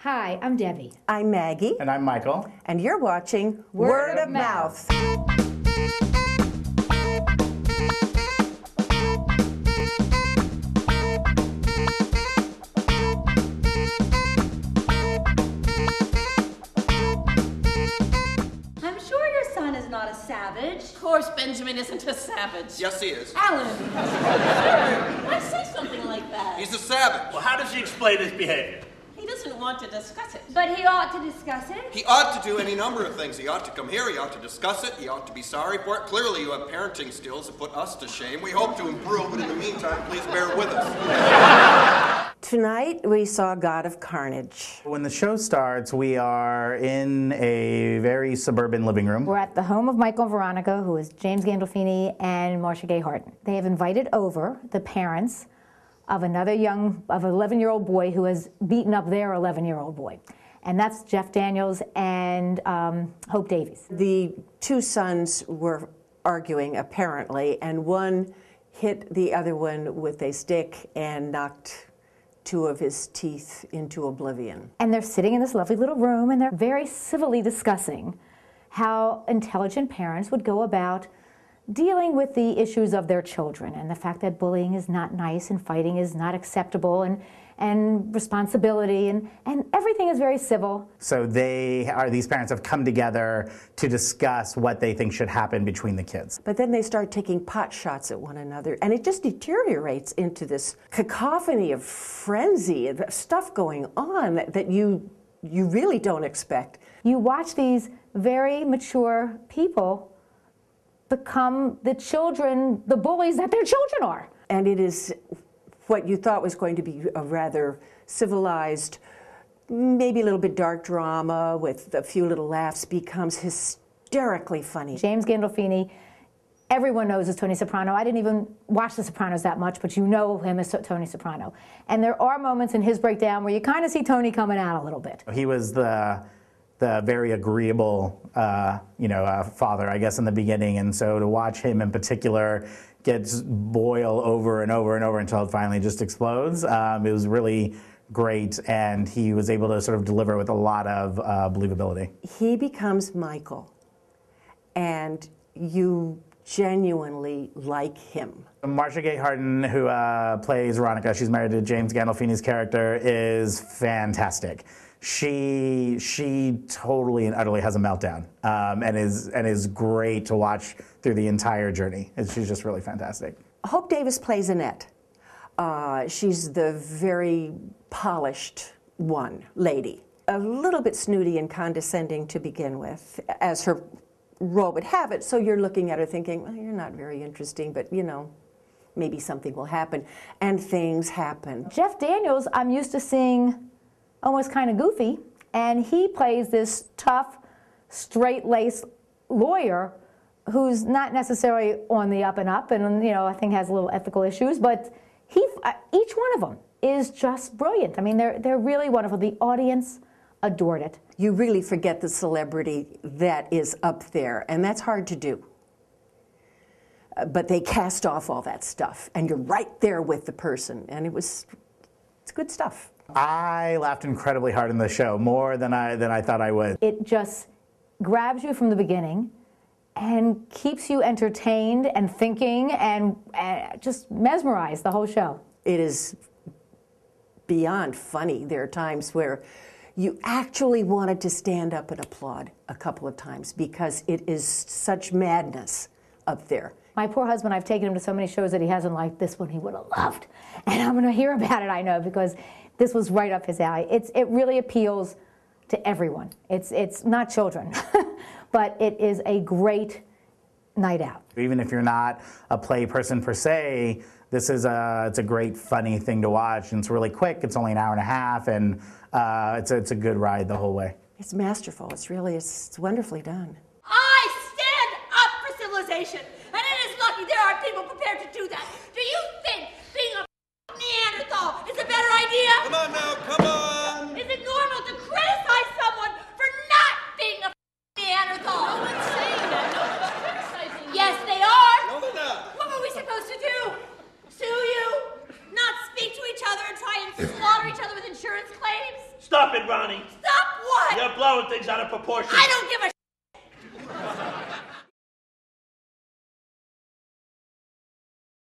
Hi, I'm Debbie. I'm Maggie. And I'm Michael. And you're watching Word of Mouth. I'm sure your son is not a savage. Of course Benjamin isn't a savage. Yes, he is. Alan! Why say something like that? He's a savage. Well, how does he explain his behavior? He doesn't want to discuss it. But he ought to discuss it. He ought to do any number of things. He ought to come here, he ought to discuss it, he ought to be sorry for it. Clearly you have parenting skills that put us to shame. We hope to improve, but in the meantime, please bear with us. Tonight we saw God of Carnage. When the show starts, we are in a very suburban living room. We're at the home of Michael and Veronica, who is James Gandolfini and Marcia Gay Harden. They have invited over the parents of another of an 11-year-old boy who has beaten up their 11-year-old boy. And that's Jeff Daniels and Hope Davies. The two sons were arguing, apparently, and one hit the other one with a stick and knocked two of his teeth into oblivion. And they're sitting in this lovely little room, and they're very civilly discussing how intelligent parents would go about dealing with the issues of their children and the fact that bullying is not nice and fighting is not acceptable and responsibility and everything is very civil. So these parents have come together to discuss what they think should happen between the kids. But then they start taking pot shots at one another, and it just deteriorates into this cacophony of frenzy and stuff going on that you really don't expect. You watch these very mature people become the children, the bullies that their children are. And it is what you thought was going to be a rather civilized, maybe a little bit dark drama with a few little laughs becomes hysterically funny. James Gandolfini, everyone knows as Tony Soprano. I didn't even watch The Sopranos that much, but you know him as Tony Soprano. And there are moments in his breakdown where you kind of see Tony coming out a little bit. He was the very agreeable, father, I guess, in the beginning. And so to watch him in particular boil over and over and over until it finally just explodes, it was really great. And he was able to sort of deliver with a lot of believability. He becomes Michael, and you genuinely like him. Marcia Gay Harden, who plays Veronica, she's married to James Gandolfini's character, is fantastic. She totally and utterly has a meltdown, and is great to watch through the entire journey. She's just really fantastic. Hope Davis plays Annette. She's the very polished lady. A little bit snooty and condescending to begin with, as her role would have it. So you're looking at her thinking, well, you're not very interesting, but maybe something will happen. And things happen. Jeff Daniels, I'm used to seeing almost kind of goofy, and he plays this tough, straight-laced lawyer who's not necessarily on the up and up, and I think has a little ethical issues, but each one of them is just brilliant. I mean, they're really wonderful. The audience adored it. You really forget the celebrity that is up there, and that's hard to do. But they cast off all that stuff, and you're right there with the person, and it's good stuff. I laughed incredibly hard in the show, more than I thought I would. It just grabs you from the beginning and keeps you entertained and thinking and just mesmerized the whole show. It is beyond funny. There are times where you actually wanted to stand up and applaud a couple of times because it is such madness up there. My poor husband, I've taken him to so many shows that he hasn't liked. This one he would have loved. And I'm going to hear about it, I know, because this was right up his alley. It really appeals to everyone. It's not children, but it is a great night out. Even if you're not a play person per se, it's a great funny thing to watch, and it's really quick. It's only an hour and a half, and it's a good ride the whole way. It's masterful. It's wonderfly done. I stand up for civilization, and it is lucky there are people prepared to do that. Do you think being a Neanderthal is a better idea? Come on now, come on! Is it normal to criticize someone for not being a Neanderthal? No one's saying that. No one's criticizing you. Yes, they are. No, they're not. What were we supposed to do? Sue you? Not speak to each other and try and slaughter each other with insurance claims? Stop it, Ron. Ronnie. Stop what? You're blowing things out of proportion. I don't give a